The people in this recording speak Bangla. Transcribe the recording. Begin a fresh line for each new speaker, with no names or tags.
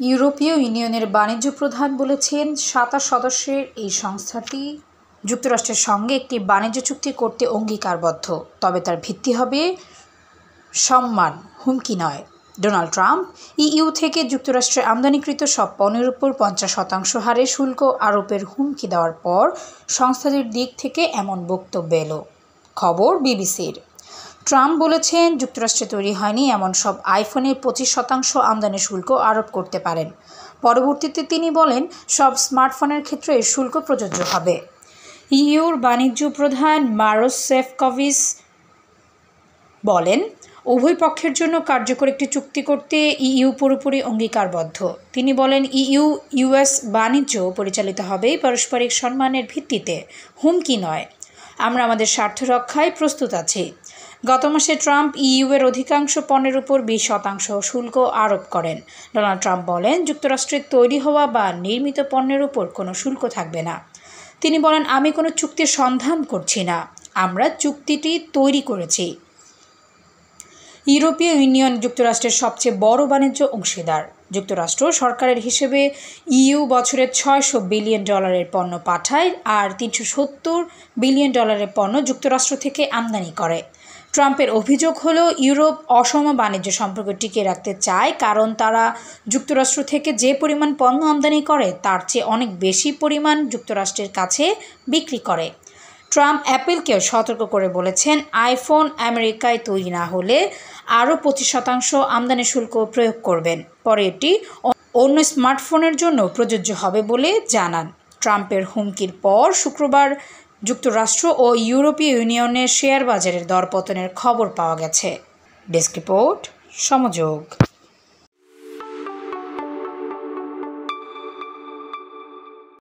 ইউরোপীয় ইউনিয়নের বাণিজ্য প্রধান বলেছেন ২৭ সদস্যের এই সংস্থাটি যুক্তরাষ্ট্রের সঙ্গে একটি বাণিজ্য চুক্তি করতে অঙ্গীকারবদ্ধ, তবে তার ভিত্তি হবে সম্মান, হুমকি নয়। ডোনাল্ড ট্রাম্প ইইউ থেকে যুক্তরাষ্ট্রে আমদানিকৃত সব পণ্যের উপর ৫০% হারে শুল্ক আরোপের হুমকি দেওয়ার পর সংস্থাটির দিক থেকে এমন বক্তব্য এলো। খবর বিবিসির। ট্রাম্প বলেছেন, যুক্তরাষ্ট্রে তৈরি হয়নি এমন সব আইফোনে ২৫% আমদানি শুল্ক আরোপ করতে পারেন। পরবর্তীতে তিনি বলেন, সব স্মার্টফোনের ক্ষেত্রে এর শুল্ক প্রযোজ্য হবে। ইইউর বাণিজ্য প্রধান মারোস সেফকোভিচ বলেন, উভয় পক্ষের জন্য কার্যকর একটি চুক্তি করতে ইইউ পুরোপুরি অঙ্গীকারবদ্ধ। তিনি বলেন, ইইউ-ইউএস বাণিজ্য পরিচালিত হবে পারস্পরিক সম্মানের ভিত্তিতে, হুমকি নয়। আমরা আমাদের স্বার্থ রক্ষায় প্রস্তুত আছি। গত মাসে ট্রাম্প ইইউ-এর অধিকাংশ পণ্যের উপর ২০% শুল্ক আরোপ করেন। ডোনাল্ড ট্রাম্প বলেন, যুক্তরাষ্ট্রে তৈরি হওয়া বা নির্মিত পণ্যের উপর কোনো শুল্ক থাকবে না। তিনি বলেন, আমি কোনো চুক্তির সন্ধান করছি না, আমরা চুক্তিটি তৈরি করেছি। ইউরোপীয় ইউনিয়ন যুক্তরাষ্ট্রের সবচেয়ে বড় বাণিজ্য অংশীদার। যুক্তরাষ্ট্র সরকারের হিসেবে ইইউ বছরে $৬০০ বিলিয়ন পণ্য পাঠায় আর $৩৭০ বিলিয়ন পণ্য যুক্তরাষ্ট্র থেকে আমদানি করে। ট্রাম্পের অভিযোগ হলো, ইউরোপ অসম বাণিজ্য সম্পর্ক টিকিয়ে রাখতে চায়, কারণ তারা যুক্তরাষ্ট্র থেকে যে পরিমাণ পণ্য আমদানি করে তার চেয়ে অনেক বেশি পরিমাণ যুক্তরাষ্ট্রের কাছে বিক্রি করে। ট্রাম্প অ্যাপলকেও সতর্ক করে বলেছেন, আইফোন আমেরিকায় তৈরি না হলে আরও ২৫% আমদানি শুল্ক প্রয়োগ করবেন। পরে এটি অন্য স্মার্টফোনের জন্য প্রযোজ্য হবে বলে জানান। ট্রাম্পের হুমকির পর শুক্রবার যুক্তরাষ্ট্র ও ইউরোপীয় ইউনিয়নের শেয়ার বাজারের দরপতনের খবর পাওয়া গেছে। Desk report, সমযোগ।